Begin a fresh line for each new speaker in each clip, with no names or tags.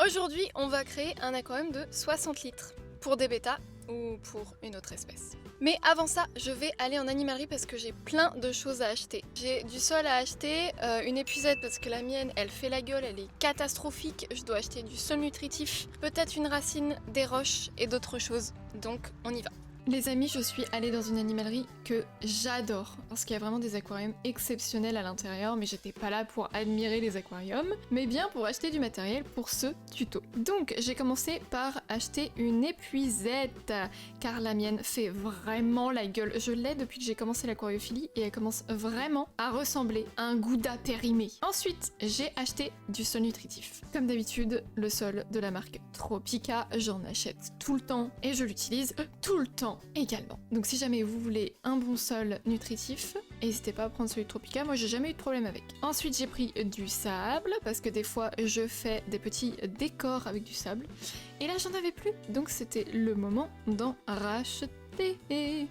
Aujourd'hui, on va créer un aquarium de 60 litres pour des bêtas ou pour une autre espèce. Mais avant ça, je vais aller en animalerie parce que j'ai plein de choses à acheter. J'ai du sol à acheter, une épuisette parce que la mienne, elle fait la gueule, elle est catastrophique. Je dois acheter du sol nutritif, peut-être une racine, des roches et d'autres choses. Donc, on y va. Les amis, je suis allée dans une animalerie que j'adore parce qu'il y a vraiment des aquariums exceptionnels à l'intérieur, mais j'étais pas là pour admirer les aquariums, mais bien pour acheter du matériel pour ce tuto. Donc j'ai commencé par acheter une épuisette car la mienne fait vraiment la gueule. Je l'ai depuis que j'ai commencé l'aquariophilie et elle commence vraiment à ressembler à un gouda périmé. Ensuite, j'ai acheté du sol nutritif. Comme d'habitude, le sol de la marque Tropica, j'en achète tout le temps et je l'utilise tout le temps également. Donc si jamais vous voulez un bon sol nutritif, n'hésitez pas à prendre celui de Tropica, moi j'ai jamais eu de problème avec. Ensuite j'ai pris du sable, parce que des fois je fais des petits décors avec du sable, et là j'en avais plus, donc c'était le moment d'en racheter. Et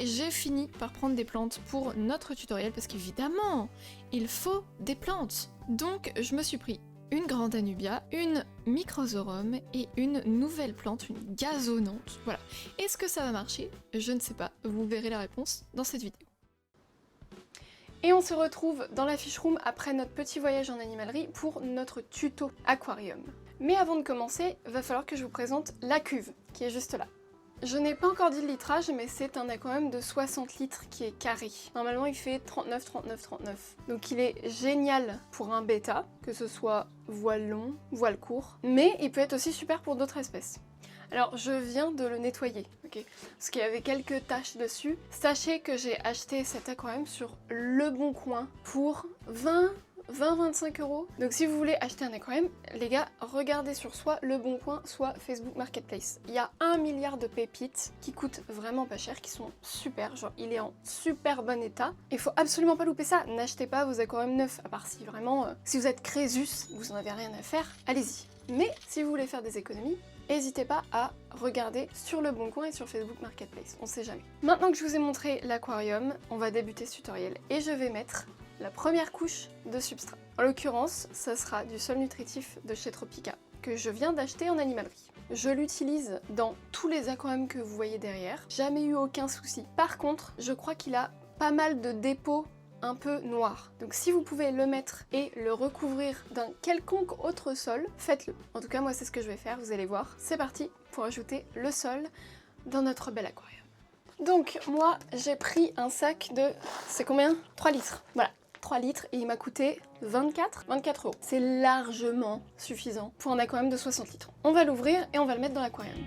j'ai fini par prendre des plantes pour notre tutoriel, parce qu'évidemment, il faut des plantes. Donc je me suis pris une grande Anubia, une Microzorum et une nouvelle plante, une gazonnante. Voilà. Est-ce que ça va marcher? Je ne sais pas. Vous verrez la réponse dans cette vidéo. Et on se retrouve dans la fiche room après notre petit voyage en animalerie pour notre tuto aquarium. Mais avant de commencer, va falloir que je vous présente la cuve qui est juste là. Je n'ai pas encore dit le litrage, mais c'est un aquarium de 60 litres qui est carré. Normalement, il fait 39, 39, 39. Donc il est génial pour un bêta, que ce soit voile long, voile court, mais il peut être aussi super pour d'autres espèces. Alors, je viens de le nettoyer, ok, parce qu'il y avait quelques taches dessus. Sachez que j'ai acheté cet aquarium sur Le Bon Coin pour 20-25 €. Donc si vous voulez acheter un aquarium, les gars, regardez sur soit Le Bon Coin, soit Facebook Marketplace. Il y a 1 milliard de pépites qui coûtent vraiment pas cher, qui sont super, genre il est en super bon état. Il faut absolument pas louper ça, n'achetez pas vos aquariums neufs, à part si vraiment, si vous êtes Crésus, vous en avez rien à faire, allez-y. Mais si vous voulez faire des économies, n'hésitez pas à regarder sur Le Bon Coin et sur Facebook Marketplace, on sait jamais. Maintenant que je vous ai montré l'aquarium, on va débuter ce tutoriel et je vais mettre la première couche de substrat. En l'occurrence, ça sera du sol nutritif de chez Tropica, que je viens d'acheter en animalerie. Je l'utilise dans tous les aquariums que vous voyez derrière, jamais eu aucun souci. Par contre, je crois qu'il a pas mal de dépôts un peu noirs. Donc si vous pouvez le mettre et le recouvrir d'un quelconque autre sol, faites-le. En tout cas, moi c'est ce que je vais faire, vous allez voir. C'est parti pour ajouter le sol dans notre bel aquarium. Donc moi j'ai pris un sac de, c'est combien? 3 litres. Voilà, 3 litres et il m'a coûté 24 €. C'est largement suffisant pour un aquarium de 60 litres. On va l'ouvrir et on va le mettre dans l'aquarium.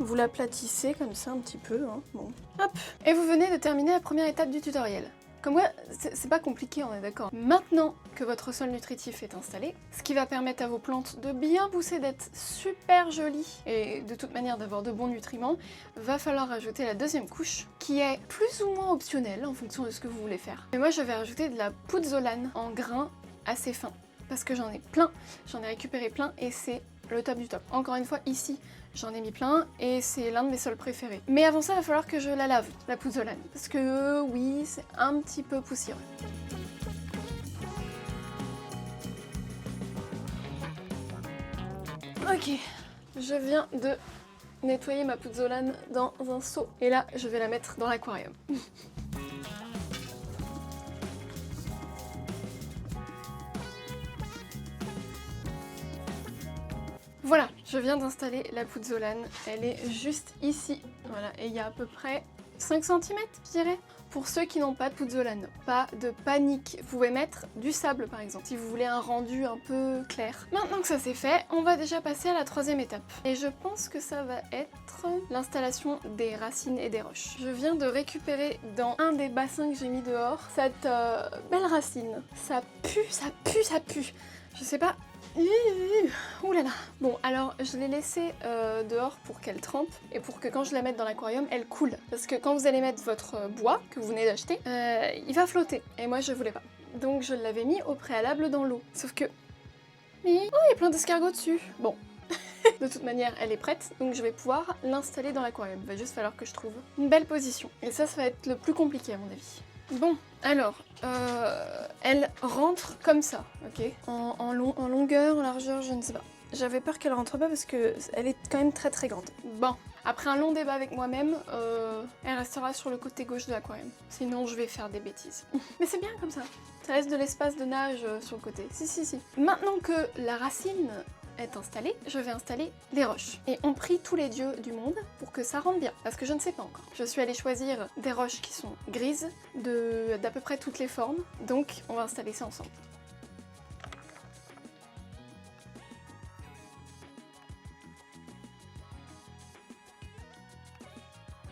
Vous l'aplatissez comme ça un petit peu, hein. Bon. Hop. Et vous venez de terminer la première étape du tutoriel. Comme quoi, c'est pas compliqué, on est d'accord. Maintenant que votre sol nutritif est installé, ce qui va permettre à vos plantes de bien pousser, d'être super jolies et de toute manière d'avoir de bons nutriments, va falloir ajouter la deuxième couche qui est plus ou moins optionnelle en fonction de ce que vous voulez faire. Mais moi je vais rajouter de la pouzzolane en grains assez fins parce que j'en ai plein, j'en ai récupéré plein et c'est le top du top. Encore une fois, ici, j'en ai mis plein et c'est l'un de mes sols préférés. Mais avant ça, il va falloir que je la lave, la pouzzolane, parce que oui, c'est un petit peu poussiéreux. Ok, je viens de nettoyer ma pouzzolane dans un seau et là, je vais la mettre dans l'aquarium. Voilà, je viens d'installer la pouzzolane, elle est juste ici. Voilà, et il y a à peu près 5 cm, je dirais. Pour ceux qui n'ont pas de pouzzolane, pas de panique. Vous pouvez mettre du sable par exemple, si vous voulez un rendu un peu clair. Maintenant que ça c'est fait, on va déjà passer à la troisième étape. Et je pense que ça va être l'installation des racines et des roches. Je viens de récupérer dans un des bassins que j'ai mis dehors cette belle racine. Ça pue, ça pue, ça pue. Je sais pas. Ouh là là. Bon, alors je l'ai laissée dehors pour qu'elle trempe et pour que quand je la mette dans l'aquarium, elle coule. Parce que quand vous allez mettre votre bois que vous venez d'acheter, il va flotter. Et moi je voulais pas. Donc je l'avais mis au préalable dans l'eau. Sauf que... Oh, il y a plein d'escargots dessus. Bon. De toute manière, elle est prête, donc je vais pouvoir l'installer dans l'aquarium. Il va juste falloir que je trouve une belle position. Et ça va être le plus compliqué à mon avis. Bon, alors, elle rentre comme ça, ok, en longueur, en largeur, je ne sais pas. J'avais peur qu'elle rentre pas parce que elle est quand même très très grande. Bon, après un long débat avec moi-même, elle restera sur le côté gauche de l'aquarium. Sinon, je vais faire des bêtises. Mais c'est bien comme ça. Ça laisse de l'espace de nage sur le côté. Si. Maintenant que la racine est installée, je vais installer les roches. Et on prie tous les dieux du monde pour que ça rentre bien, parce que je ne sais pas encore. Je suis allée choisir des roches qui sont grises, d'à peu près toutes les formes, donc on va installer ça ensemble.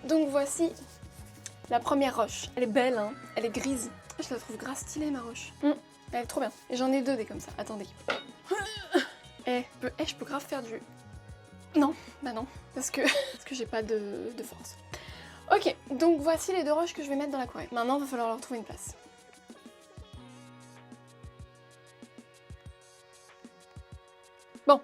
Donc voici la première roche. Elle est belle, hein, elle est grise. Je la trouve grave stylée ma roche. Elle est trop bien. Et j'en ai 2 des comme ça, attendez. Je peux grave faire du... Non, bah non, parce que j'ai pas de force. Ok, donc voici les 2 roches que je vais mettre dans l'aquarium. Maintenant, il va falloir leur trouver une place. Bon,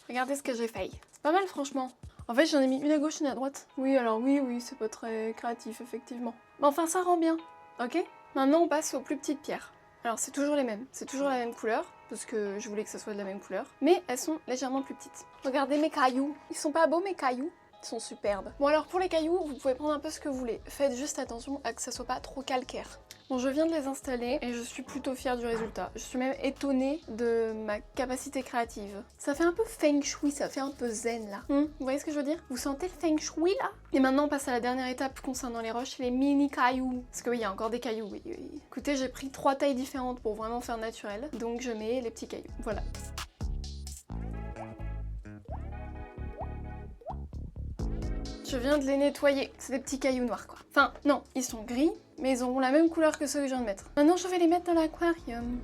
regardez ce que j'ai fait. C'est pas mal franchement. En fait, j'en ai mis une à gauche, une à droite. Oui, alors oui, c'est pas très créatif, effectivement. Mais enfin, ça rend bien, ok? Maintenant, on passe aux plus petites pierres. Alors, c'est toujours les mêmes. C'est toujours la même couleur, parce que je voulais que ça soit de la même couleur. Mais elles sont légèrement plus petites. Regardez mes cailloux. Ils sont pas beaux, mes cailloux? Ils sont superbes. Bon, alors, pour les cailloux, vous pouvez prendre un peu ce que vous voulez. Faites juste attention à que ça soit pas trop calcaire. Bon, je viens de les installer et je suis plutôt fière du résultat. Je suis même étonnée de ma capacité créative. Ça fait un peu feng shui, ça fait un peu zen là. Vous voyez ce que je veux dire? Vous sentez le feng shui là? Et maintenant on passe à la dernière étape concernant les roches, les mini cailloux. Parce que oui, il y a encore des cailloux, oui. Écoutez, j'ai pris 3 tailles différentes pour vraiment faire naturel. Donc je mets les petits cailloux. Voilà. Je viens de les nettoyer. C'est des petits cailloux noirs quoi. Enfin, non, ils sont gris, mais ils auront la même couleur que ceux que je viens de mettre. Maintenant, je vais les mettre dans l'aquarium.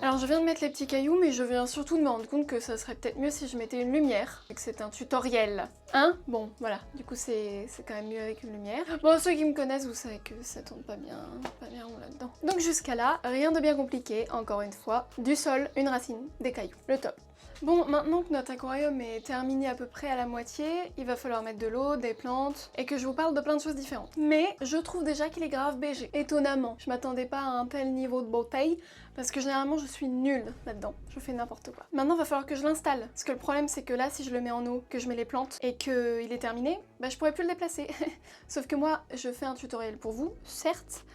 Alors je viens de mettre les petits cailloux, mais je viens surtout de me rendre compte que ça serait peut-être mieux si je mettais une lumière, et que c'est un tutoriel. Hein? Bon, voilà, du coup c'est quand même mieux avec une lumière. Bon, ceux qui me connaissent, vous savez que ça tourne pas bien rond là-dedans. Donc jusqu'à là, rien de bien compliqué, encore une fois. Du sol, une racine, des cailloux, le top. Bon, maintenant que notre aquarium est terminé à peu près à la moitié, il va falloir mettre de l'eau, des plantes, et que je vous parle de plein de choses différentes. Mais je trouve déjà qu'il est grave BG, étonnamment. Je m'attendais pas à un tel niveau de beauté, parce que généralement je suis nulle là-dedans, je fais n'importe quoi. Maintenant il va falloir que je l'installe, parce que le problème c'est que là si je le mets en eau, que je mets les plantes, et qu'il est terminé, bah je pourrais plus le déplacer. Sauf que moi je fais un tutoriel pour vous, certes,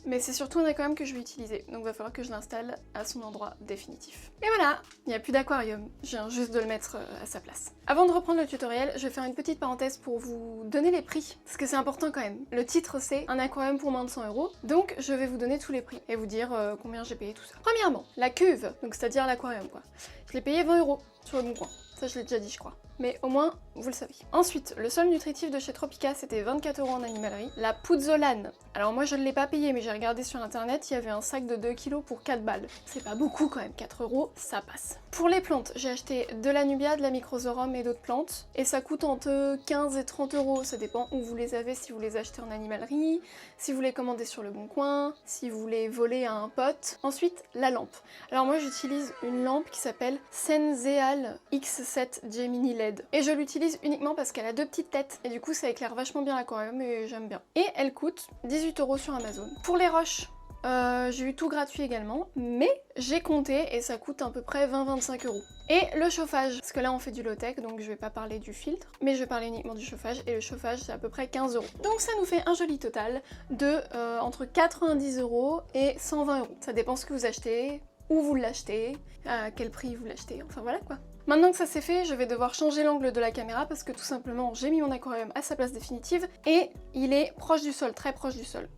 mais c'est surtout un aquarium que je vais utiliser, donc il va falloir que je l'installe à son endroit définitif. Et voilà, il n'y a plus d'aquarium, je viens juste de le mettre à sa place. Avant de reprendre le tutoriel, je vais faire une petite parenthèse pour vous donner les prix, parce que c'est important quand même. Le titre c'est un aquarium pour moins de 100 €, donc je vais vous donner tous les prix et vous dire combien j'ai payé tout ça. Premièrement, la cuve, donc c'est-à-dire l'aquarium quoi. Je l'ai payé 20 € sur le bon coin. Ça je l'ai déjà dit je crois. Mais au moins, vous le savez. Ensuite, le sol nutritif de chez Tropica, c'était 24 € en animalerie. La pouzzolane, alors moi je ne l'ai pas payé, mais j'ai regardé sur internet, il y avait un sac de 2 kg pour 4 balles. C'est pas beaucoup quand même, 4 €, ça passe. Pour les plantes, j'ai acheté de la nubia, de la microzorum et d'autres plantes. Et ça coûte entre 15 et 30 €, ça dépend où vous les avez, si vous les achetez en animalerie, si vous les commandez sur le bon coin, si vous les volez à un pote. Ensuite, la lampe. Alors moi j'utilise une lampe qui s'appelle Senzeal X7 Gemini LED. Et je l'utilise uniquement parce qu'elle a 2 petites têtes et du coup ça éclaire vachement bien l'aquarium et j'aime bien. Et elle coûte 18 € sur Amazon. Pour les roches, j'ai eu tout gratuit également, mais j'ai compté et ça coûte à peu près 20-25 €. Et le chauffage, parce que là on fait du low-tech donc je vais pas parler du filtre, mais je vais parler uniquement du chauffage et le chauffage c'est à peu près 15 €. Donc ça nous fait un joli total de entre 90 € et 120 €. Ça dépend ce que vous achetez, où vous l'achetez, à quel prix vous l'achetez, enfin voilà quoi. Maintenant que ça c'est fait, je vais devoir changer l'angle de la caméra parce que tout simplement j'ai mis mon aquarium à sa place définitive et il est proche du sol, très proche du sol.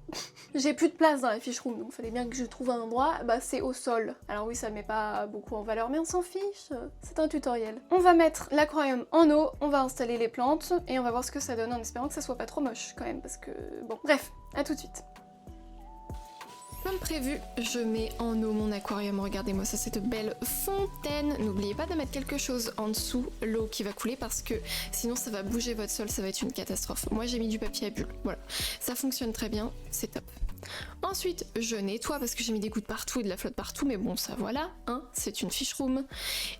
J'ai plus de place dans la fiche room donc il fallait bien que je trouve un endroit, bah c'est au sol. Alors oui ça met pas beaucoup en valeur mais on s'en fiche, c'est un tutoriel. On va mettre l'aquarium en eau, on va installer les plantes et on va voir ce que ça donne en espérant que ça soit pas trop moche quand même parce que bon. Bref, à tout de suite. Comme prévu, je mets en eau mon aquarium. Regardez-moi ça, cette belle fontaine. N'oubliez pas de mettre quelque chose en dessous l'eau qui va couler parce que sinon ça va bouger votre sol, ça va être une catastrophe. Moi j'ai mis du papier à bulles, voilà. Ça fonctionne très bien, c'est top. Ensuite, je nettoie parce que j'ai mis des gouttes partout et de la flotte partout, mais bon ça voilà, hein, c'est une fish room.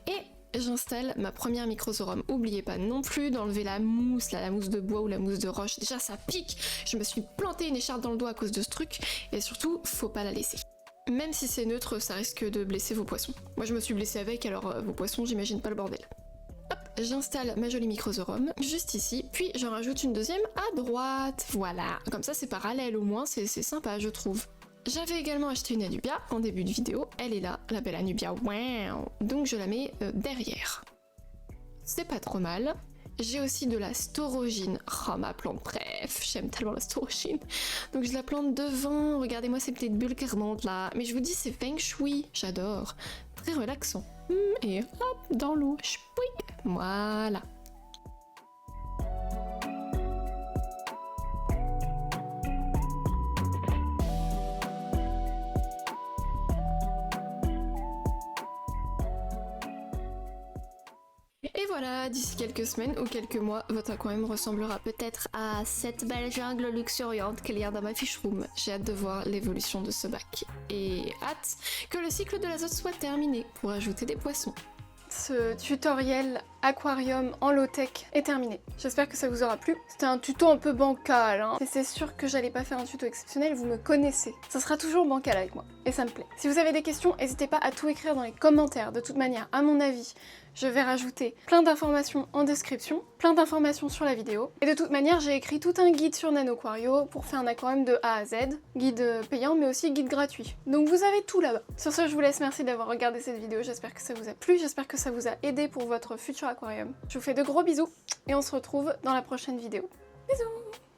Et j'installe ma première microzorum. Oubliez pas non plus d'enlever la mousse, là, la mousse de bois ou la mousse de roche. Déjà ça pique, je me suis planté une écharpe dans le doigt à cause de ce truc. Et surtout, faut pas la laisser. Même si c'est neutre, ça risque de blesser vos poissons. Moi je me suis blessée avec, alors vos poissons, j'imagine pas le bordel. Hop, j'installe ma jolie microzorum juste ici, puis j'en rajoute une deuxième à droite. Voilà, comme ça c'est parallèle au moins, c'est sympa je trouve. J'avais également acheté une Anubia en début de vidéo, elle est là, la belle Anubia, wow. Donc je la mets derrière. C'est pas trop mal. J'ai aussi de la storogine, oh ma plante, bref, j'aime tellement la storogine. Donc je la plante devant, regardez-moi ces petites bulles qui remontent là. Mais je vous dis c'est feng shui, j'adore, très relaxant. Et hop, dans l'eau, chpouic, voilà. Et voilà, d'ici quelques semaines ou quelques mois, votre aquarium ressemblera peut-être à cette belle jungle luxuriante qu'il y a dans ma fish room. J'ai hâte de voir l'évolution de ce bac. Et hâte que le cycle de l'azote soit terminé pour ajouter des poissons. Ce tutoriel aquarium en low-tech est terminé. J'espère que ça vous aura plu. C'était un tuto un peu bancal, hein. Et c'est sûr que j'allais pas faire un tuto exceptionnel, vous me connaissez. Ça sera toujours bancal avec moi, et ça me plaît. Si vous avez des questions, n'hésitez pas à tout écrire dans les commentaires. De toute manière, à mon avis, je vais rajouter plein d'informations en description, plein d'informations sur la vidéo. Et de toute manière, j'ai écrit tout un guide sur NanoQuario pour faire un aquarium de A à Z. Guide payant, mais aussi guide gratuit. Donc vous avez tout là-bas. Sur ce, je vous laisse. Merci d'avoir regardé cette vidéo. J'espère que ça vous a plu. J'espère que ça vous a aidé pour votre futur aquarium. Je vous fais de gros bisous et on se retrouve dans la prochaine vidéo. Bisous!